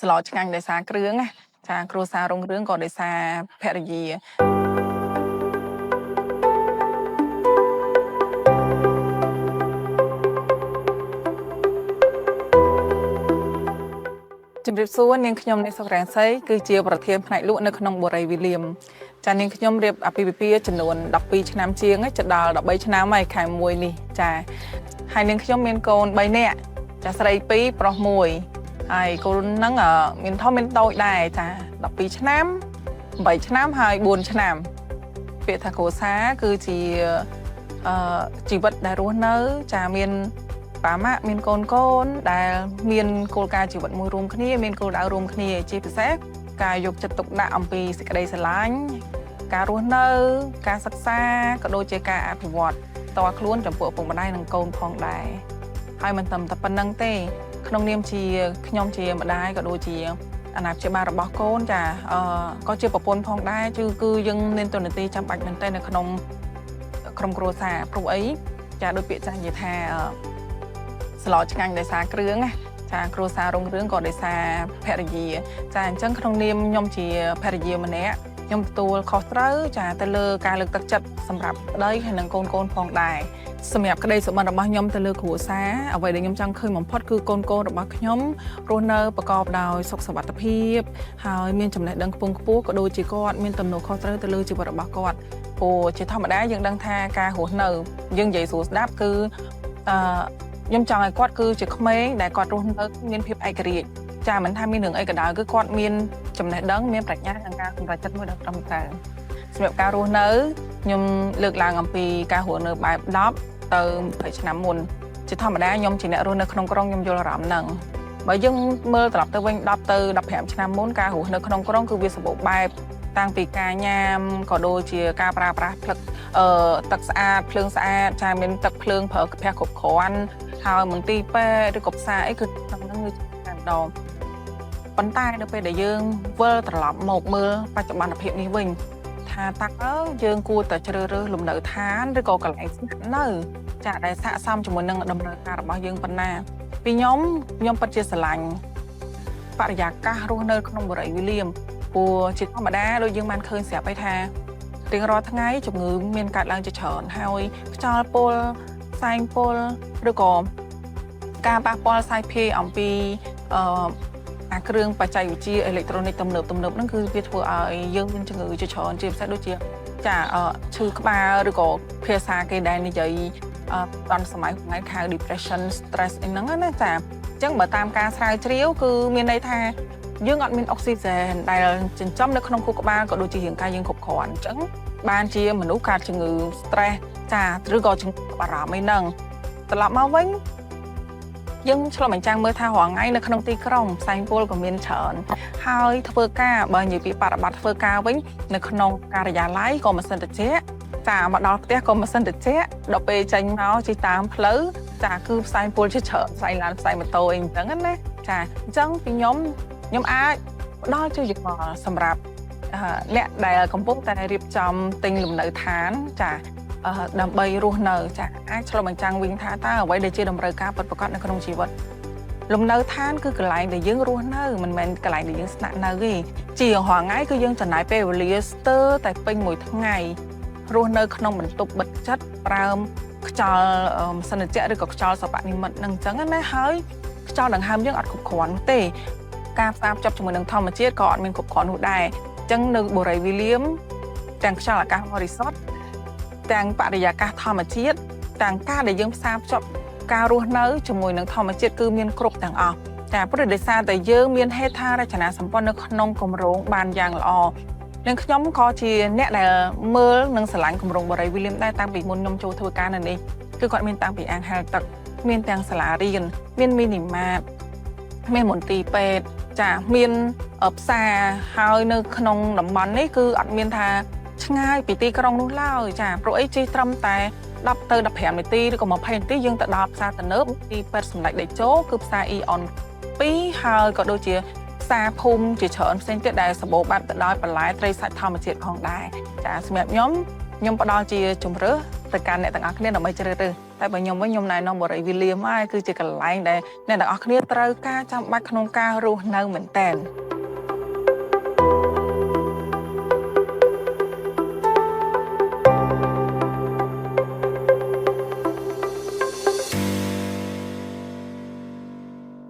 ស្លឆ្ងាញ់ដោយសារគ្រឿងណាចាគ្រួសាររុងរឿងក៏ដោយសារភរិយាជំរាបសួរនាងខ្ញុំនេះសុករាំងសីគឺជាប្រធានផ្នែកលក់នៅក្នុងបូរីវីលៀមចានាងខ្ញុំរៀបអាពាហ៍ពិពាហ៍ចំនួន12ឆ្នាំជាងចដល់13ឆ្នាំហើយខែ1នេះចាហើយនាងខ្ញុំមានកូន3នាក់ចាស្រី2ប្រុស1ហើយកូនហ្នឹងមានធំមានតូចដែរចា12ឆ្នាំ8ឆ្នាំហើយ4ឆ្នាំពាក្យថាគ្រួសារគឺជាជីវិតដែលរស់នៅចាមានប៉ាម៉ាក់មានកូនកូនដែលមានគោលការណ៍ជីវិតមួយរួមគ្នាមានគោលដៅរួមគ្នាជាពិសេសការយកចិត្តទុកដាក់អំពីសេចក្តីស្រឡាញ់ការរស់នៅការសិក្សាក៏ដូចជាការអភិវឌ្ឍផ្ទាល់ខ្លួនចំពោះឪពុកម្ដាយនិងកូនផងដែរហើយមិនតែប៉ុណ្្នឹងទេក្នុងនាមជាខ្ញុំជាម្ដាយក៏ដូចជាអាណាព្យាបាលរបស់កូនចាក៏ជាប្រពន្ធផងដែរគឺយើងមានតួនាទីចាំបាច់មែនទែននៅក្នុងក្រុមគ្រួសារព្រោះអីចាដោយពាក្យចាស់និយាយថាស្លឆ្ងាញ់ដោយសារគ្រឿងណាចាគ្រួសាររុងរឿងក៏ដោយសារភរិយាចាអញ្ចឹងក្នុងនាមខ្ញុំជាភរិយាម្នាក់ខ្ញុំទទួលខុសត្រូវចាទៅលើការលើកទឹកចិត្តសម្រាប់ប្តីហើយនិងកូនផងដែរសម្រាប់ក្តីសុបិនរបស់ខ្ញុំទៅលើគ្រួសារអ្វីដែលខ្ញុំចង់ឃើញបំផុតគឺកូនរបស់ខ្ញុំរស់នៅប្រកបដោយសុខសុវត្ថិភាពហើយមានចំណេះដឹងខ្ពង់ខ្ពស់ក៏ដូចជាគាត់មានទំនួលខុសត្រូវទៅលើជីវិតរបស់គាត់ព្រោះជាធម្មតាយើងដឹងថាការរស់នៅយើងនិយាយស្រួលស្ដាប់គឺខ្ញុំចង់ឲ្យគាត់គឺជាក្មេងដែលគាត់រស់នៅមានភាពឯករាជ្យចាមិនថាមានរឿងអីក៏ដោយគឺគាត់មានចំណេះដឹងមានប្រាជ្ញាក្នុងការសម្រេចចិត្តមួយដ៏ត្រឹមត្រូវសម្រាប់ការរស់នៅខ្ញុំលើកឡើងអំពីការរស់នៅបែប10ទៅ20ឆ្នាំមុនជាធម្មតាខ្ញុំជាអ្នករស់នៅក្នុងក្រុងខ្ញុំយល់អារម្មណ៍ហ្នឹងបើយើងមើលត្រឡប់ទៅវិញ10ទៅ15ឆ្នាំមុនការរស់នៅក្នុងក្រុងគឺវាសម្បូរបែបតាំងពីការញ៉ាំក៏ដូចជាការប្រើប្រាស់ទឹកស្អាតភ្លើងស្អាតចាមានទឹកភ្លើងប្រើកាពះគ្រប់គ្រាន់ហើយមន្ទីរពេទ្យឬក៏ផ្សារអីគឺតាមហ្នឹងគឺតែម្ដងប៉ុន្តែនៅពេលដែលយើងវិលត្រឡប់មកមើលបច្ចុប្បន្នភាពនេះវិញថាតើយើងគួរតែជ្រើសរើសលំនៅឋានឬក៏កន្លែងស្នាក់នៅចាដែលស័ក្តិសមជាមួយនឹងដំណើរការរបស់យើងប៉ុណ្ណាពីខ្ញុំពិតជាស្រឡាញ់បរិយាកាសរស់នៅក្នុងបូរីវីលៀមព្រោះជាធម្មតាដូចយើងបានឃើញស្រាប់ហើយថារៀងរាល់ថ្ងៃជំងឺមានកើតឡើងជាច្រើនហើយខ្យល់ពុលផ្សែងពុលឬក៏ការប៉ះពាល់សាយភាយអំពីអាគ្រឿងបច្ចេកវិទ្យាអេឡិចត្រូនិកទំនើបហ្នឹងគឺវាធ្វើឲ្យយើងមានជំងឺជាច្រើនជាពិសេសដូចជាចាឈឺក្បាលឬក៏ភាសាគេដែលនិយាយតាមសម័យថ្ងៃខៅ depression stress អីហ្នឹងណាចាអញ្ចឹងបើតាមការស្រាវជ្រាវគឺមានន័យថាយើងអត់មានអុកស៊ីហ្សែនដែលចិញ្ចឹមនៅក្នុងខួរក្បាលក៏ដូចជារាងកាយយើងគ្រប់គ្រាន់អញ្ចឹងបានជាមនុស្សកើតជំងឺ stress ចាឬក៏ជំងឺបារម្ភអីហ្នឹងត្រឡប់មកវិញយើងឆ្លុះបញ្ចាំងមើលថារាល់ថ្ងៃនៅក្នុងទីក្រុងផ្សែងពុលក៏មានច្រើនហើយធ្វើការបើនិយាយពីបរិបត្តិធ្វើការវិញនៅក្នុងការិយាល័យក៏មិនសិនតិចចាមកដល់ផ្ទះក៏មិនសិនតិចដល់ពេលចេញមកជិះតាមផ្លូវចាគឺផ្សែងពុលជាច្រើនផ្សែងឡានផ្សែងម៉ូតូអីអញ្ចឹងណាចាអញ្ចឹងពីខ្ញុំអាចផ្ដល់ជាយោបល់សម្រាប់អ្នកដែលកំពុងតែរៀបចំទិញលំនៅឋានចាដើម្បីរស់នៅចាអាចឆ្លុះបញ្ចាំងវិញថាតើអ្វីដែលជាតម្រូវការពិតប្រាកដនៅក្នុងជីវិតលំនៅឋានគឺកន្លែងដែលយើងរស់នៅមិនមែនកន្លែងដែលយើងស្នាក់នៅទេជារាល់ថ្ងៃគឺយើងចំណាយពេលវេលាស្ទើរតែពេញមួយថ្ងៃរស់នៅក្នុងបន្ទប់បិទជិតប្រើខ្យល់ម៉ាស៊ីនត្រជាក់ឬក៏ខ្យល់សពនិមិត្តនឹងអញ្ចឹងណាហើយខ្យល់ដង្ហើមយើងអត់គ្រប់គ្រាន់ទេការផ្សារភ្ជាប់ជាមួយនឹងធម្មជាតិក៏អត់មានគ្រប់គ្រាន់នោះដែរអញ្ចឹងនៅបូរីវីលៀមទាំងខ្យល់អាកាសបរិសុទ្ធទាំងបរិយាកាសធម្មជាតិទាំងការដែលយើងផ្សារភ្ជាប់ការរស់នៅជាមួយនឹងធម្មជាតិគឺមានគ្រប់ទាំងអស់តែព្រោះដោយសារតែយើងមានហេដ្ឋារចនាសម្ព័ន្ធនៅក្នុងគម្រោងបានយ៉ាងល្អនិងខ្ញុំក៏ជាអ្នកដែលមើលនិងស្រឡាញ់គម្រោងបូរីវីលៀមដែរតាំងពីមុនខ្ញុំចូលធ្វើការនៅនេះគឺគាត់មានតាំងពីអាងហែលទឹកមានទាំងសាលារៀនមានមីនីម៉ាតមានមន្ទីរពេទ្យចាមានផ្សារហើយនៅក្នុងតំបន់នេះគឺអត់មានថាឆ្ងាយពីទីក្រុងនោះឡើយចាព្រោះអីជិះត្រឹមតែ10ទៅ15នាទីឬក៏20នាទីយើងទៅដល់ផ្សារទំនើបទីពេទ្យសម្ដេចតេជោគឺផ្សារអ៊ីអន2ហើយក៏ដូចជាផ្សារភូមិជាច្រើនផ្សេងទៀតដែលសម្បូរបែបទៅដោយបន្លែត្រីសាច់ធម្មជាតិផងដែរចាសម្រាប់ខ្ញុំផ្ដល់ជាជម្រើសទៅកាន់អ្នកទាំងអស់គ្នាដើម្បីជ្រើសរើស តែបើខ្ញុំវិញខ្ញុំណែនាំបរិយវិលៀមហើយគឺជាកន្លែងដែលអ្នកទាំងអស់គ្នាត្រូវការចាំបាច់ក្នុងការរស់នៅមែនតើ